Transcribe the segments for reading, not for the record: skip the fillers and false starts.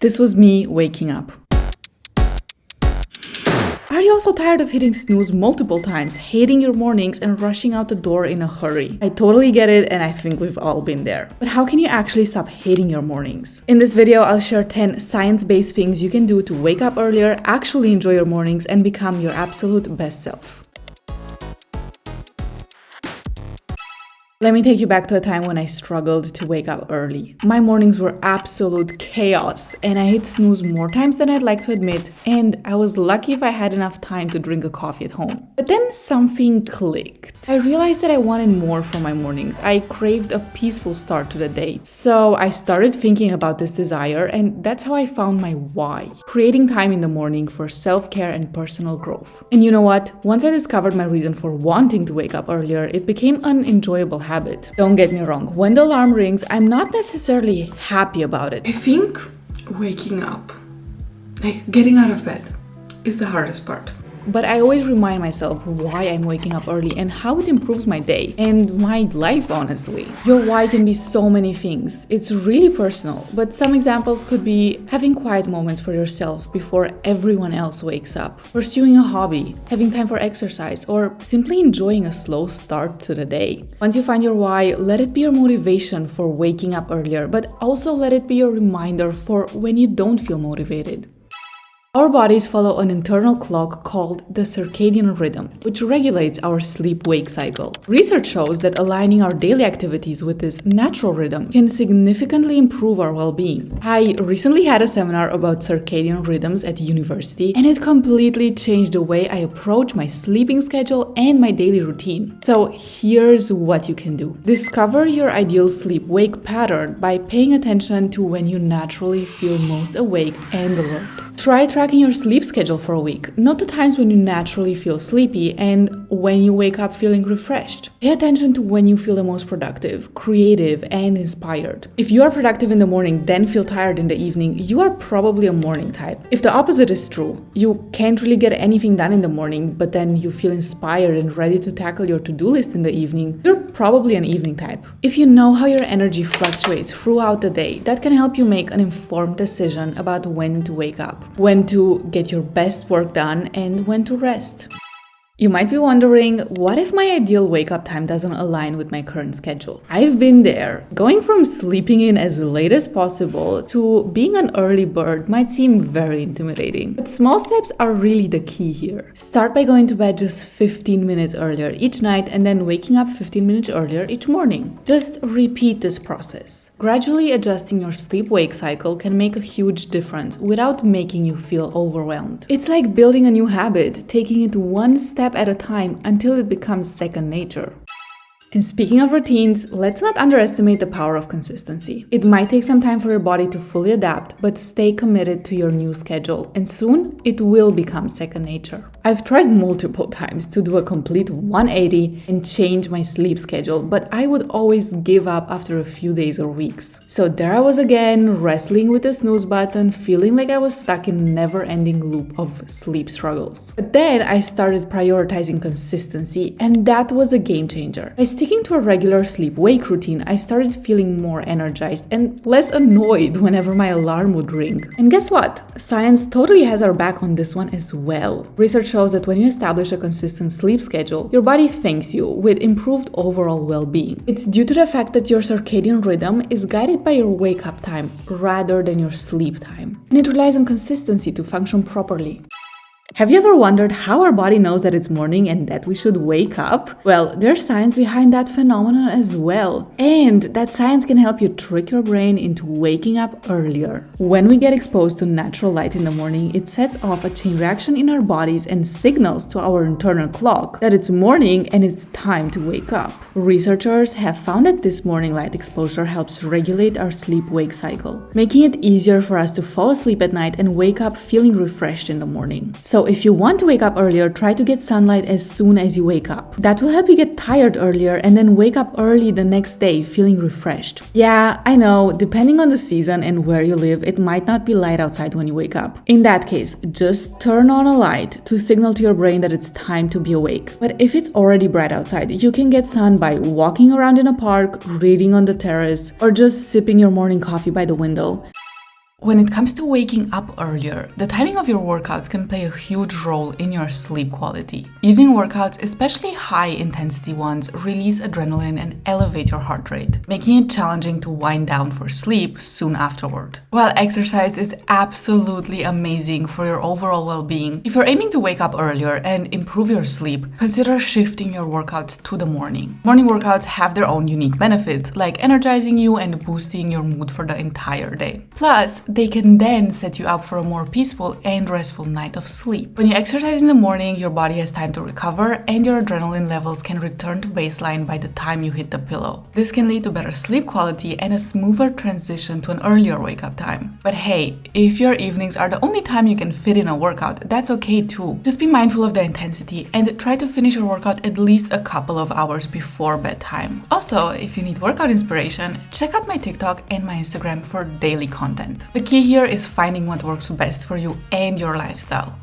This was me waking up. Are you also tired of hitting snooze multiple times, hating your mornings, and rushing out the door in a hurry? I totally get it, and I think we've all been there. But how can you actually stop hating your mornings? In this video, I'll share 10 science-based things you can do to wake up earlier, actually enjoy your mornings, and become your absolute best self. Let me take you back to a time when I struggled to wake up early. My mornings were absolute chaos, and I hit snooze more times than I'd like to admit, and I was lucky if I had enough time to drink a coffee at home. But then something clicked. I realized that I wanted more from my mornings. I craved a peaceful start to the day. So I started thinking about this desire, and that's how I found my why. Creating time in the morning for self-care and personal growth. And you know what? Once I discovered my reason for wanting to wake up earlier, it became an enjoyable habit. Don't get me wrong, when the alarm rings, I'm not necessarily happy about it. I think waking up, like getting out of bed, is the hardest part. But I always remind myself why I'm waking up early and how it improves my day and my life, honestly. Your why can be so many things. It's really personal, but some examples could be having quiet moments for yourself before everyone else wakes up, pursuing a hobby, having time for exercise, or simply enjoying a slow start to the day. Once you find your why, let it be your motivation for waking up earlier, but also let it be your reminder for when you don't feel motivated. Our bodies follow an internal clock called the circadian rhythm, which regulates our sleep-wake cycle. Research shows that aligning our daily activities with this natural rhythm can significantly improve our well-being. I recently had a seminar about circadian rhythms at university, and it completely changed the way I approach my sleeping schedule and my daily routine. So here's what you can do. Discover your ideal sleep-wake pattern by paying attention to when you naturally feel most awake and alert. Try tracking your sleep schedule for a week. Note the times when you naturally feel sleepy and when you wake up feeling refreshed. Pay attention to when you feel the most productive, creative, and inspired. If you are productive in the morning, then feel tired in the evening, you are probably a morning type. If the opposite is true, you can't really get anything done in the morning, but then you feel inspired and ready to tackle your to-do list in the evening, you're probably an evening type. If you know how your energy fluctuates throughout the day, that can help you make an informed decision about when to wake up, when to get your best work done, and when to rest. You might be wondering, what if my ideal wake-up time doesn't align with my current schedule? I've been there. Going from sleeping in as late as possible to being an early bird might seem very intimidating. But small steps are really the key here. Start by going to bed just 15 minutes earlier each night and then waking up 15 minutes earlier each morning. Just repeat this process. Gradually adjusting your sleep-wake cycle can make a huge difference without making you feel overwhelmed. It's like building a new habit, taking it one step at a time until it becomes second nature. And speaking of routines, let's not underestimate the power of consistency. It might take some time for your body to fully adapt, but stay committed to your new schedule, and soon it will become second nature. I've tried multiple times to do a complete 180 and change my sleep schedule, but I would always give up after a few days or weeks. So there I was again, wrestling with the snooze button, feeling like I was stuck in a never-ending loop of sleep struggles. But then I started prioritizing consistency, and that was a game changer. By sticking to a regular sleep-wake routine, I started feeling more energized and less annoyed whenever my alarm would ring. And guess what? Science totally has our back on this one as well. Research shows that when you establish a consistent sleep schedule, your body thanks you with improved overall well-being. It's due to the fact that your circadian rhythm is guided by your wake-up time rather than your sleep time. And it relies on consistency to function properly. Have you ever wondered how our body knows that it's morning and that we should wake up? Well, there's science behind that phenomenon as well. And that science can help you trick your brain into waking up earlier. When we get exposed to natural light in the morning, it sets off a chain reaction in our bodies and signals to our internal clock that it's morning and it's time to wake up. Researchers have found that this morning light exposure helps regulate our sleep-wake cycle, making it easier for us to fall asleep at night and wake up feeling refreshed in the morning. So if you want to wake up earlier, try to get sunlight as soon as you wake up. That will help you get tired earlier and then wake up early the next day feeling refreshed. Yeah, I know, depending on the season and where you live, it might not be light outside when you wake up. In that case, just turn on a light to signal to your brain that it's time to be awake. But if it's already bright outside, you can get sun by walking around in a park, reading on the terrace, or just sipping your morning coffee by the window. When it comes to waking up earlier, the timing of your workouts can play a huge role in your sleep quality. Evening workouts, especially high-intensity ones, release adrenaline and elevate your heart rate, making it challenging to wind down for sleep soon afterward. While exercise is absolutely amazing for your overall well-being, if you're aiming to wake up earlier and improve your sleep, consider shifting your workouts to the morning. Morning workouts have their own unique benefits, like energizing you and boosting your mood for the entire day. Plus, they can then set you up for a more peaceful and restful night of sleep. When you exercise in the morning, your body has time to recover and your adrenaline levels can return to baseline by the time you hit the pillow. This can lead to better sleep quality and a smoother transition to an earlier wake-up time. But hey, if your evenings are the only time you can fit in a workout, that's okay too. Just be mindful of the intensity and try to finish your workout at least a couple of hours before bedtime. Also, if you need workout inspiration, check out my TikTok and my Instagram for daily content. The key here is finding what works best for you and your lifestyle.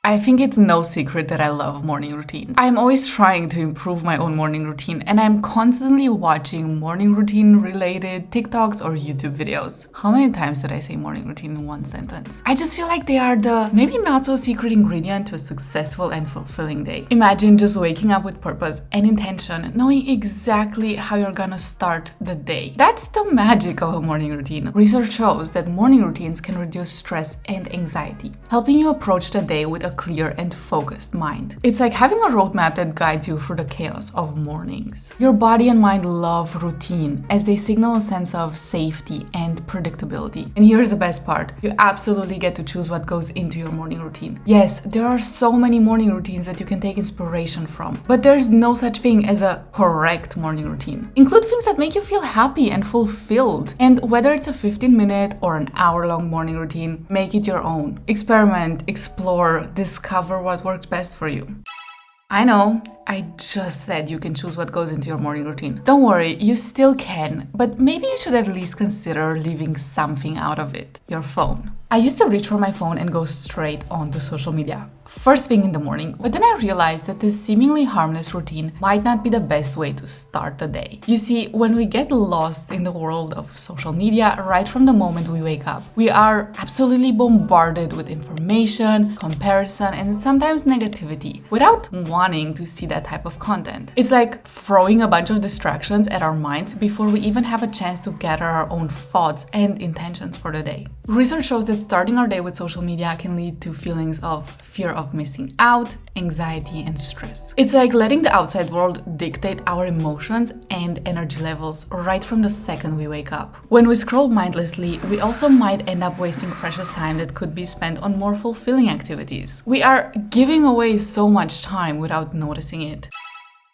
I think it's no secret that I love morning routines. I'm always trying to improve my own morning routine and I'm constantly watching morning routine related TikToks or YouTube videos. How many times did I say morning routine in one sentence? I just feel like they are the maybe not so secret ingredient to a successful and fulfilling day. Imagine just waking up with purpose and intention, knowing exactly how you're gonna start the day. That's the magic of a morning routine. Research shows that morning routines can reduce stress and anxiety, helping you approach the day with a clear and focused mind. It's like having a roadmap that guides you through the chaos of mornings. Your body and mind love routine as they signal a sense of safety and predictability. And here's the best part. You absolutely get to choose what goes into your morning routine. Yes, there are so many morning routines that you can take inspiration from, but there's no such thing as a correct morning routine. Include things that make you feel happy and fulfilled. And whether it's a 15-minute or an hour-long morning routine, make it your own. Experiment, explore, discover what works best for you. I know, I just said you can choose what goes into your morning routine. Don't worry, you still can, but maybe you should at least consider leaving something out of it. Your phone. I used to reach for my phone and go straight onto social media, first thing in the morning, but then I realized that this seemingly harmless routine might not be the best way to start the day. You see, when we get lost in the world of social media right from the moment we wake up, we are absolutely bombarded with information, comparison, and sometimes negativity without wanting to see that type of content. It's like throwing a bunch of distractions at our minds before we even have a chance to gather our own thoughts and intentions for the day. Research shows that starting our day with social media can lead to feelings of fear of missing out, anxiety, and stress. It's like letting the outside world dictate our emotions and energy levels right from the second we wake up. When we scroll mindlessly, we also might end up wasting precious time that could be spent on more fulfilling activities. We are giving away so much time without noticing it.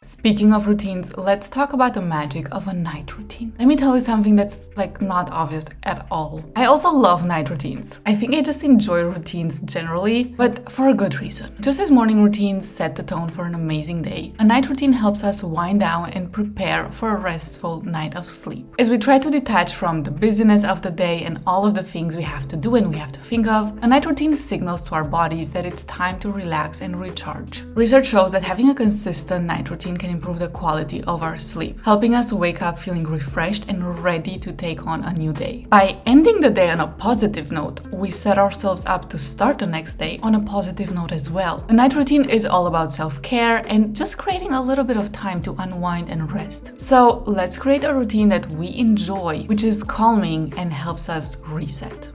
Speaking of routines, let's talk about the magic of a night routine. Let me tell you something that's not obvious at all. I also love night routines. I think I just enjoy routines generally, but for a good reason. Just as morning routines set the tone for an amazing day, a night routine helps us wind down and prepare for a restful night of sleep. As we try to detach from the busyness of the day and all of the things we have to do and we have to think of, a night routine signals to our bodies that it's time to relax and recharge. Research shows that having a consistent night routine can improve the quality of our sleep, helping us wake up feeling refreshed and ready to take on a new day. By ending the day on a positive note, we set ourselves up to start the next day on a positive note as well. A night routine is all about self-care and just creating a little bit of time to unwind and rest. So let's create a routine that we enjoy, which is calming and helps us reset.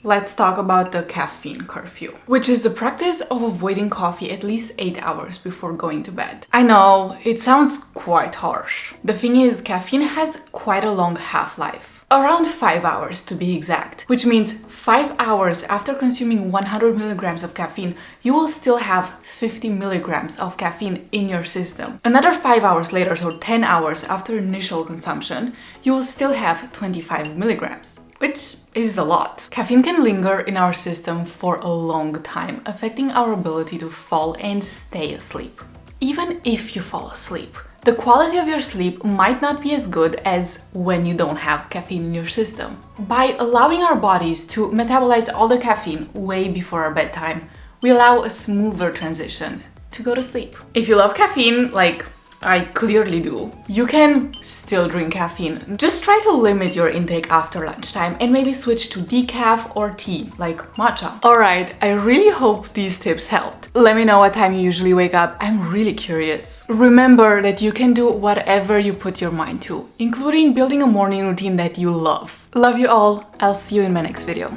Let's talk about the caffeine curfew, which is the practice of avoiding coffee at least 8 hours before going to bed. I know, it sounds quite harsh. The thing is, caffeine has quite a long half-life. Around 5 hours to be exact, which means 5 hours after consuming 100 milligrams of caffeine, you will still have 50 milligrams of caffeine in your system. Another 5 hours later, so 10 hours after initial consumption, you will still have 25 milligrams. Which is a lot. Caffeine can linger in our system for a long time, affecting our ability to fall and stay asleep. Even if you fall asleep, the quality of your sleep might not be as good as when you don't have caffeine in your system. By allowing our bodies to metabolize all the caffeine way before our bedtime, we allow a smoother transition to go to sleep. If you love caffeine, like I clearly do. You can still drink caffeine. Just try to limit your intake after lunchtime and maybe switch to decaf or tea, like matcha. Alright, I really hope these tips helped. Let me know what time you usually wake up. I'm really curious. Remember that you can do whatever you put your mind to, including building a morning routine that you love. Love you all. I'll see you in my next video.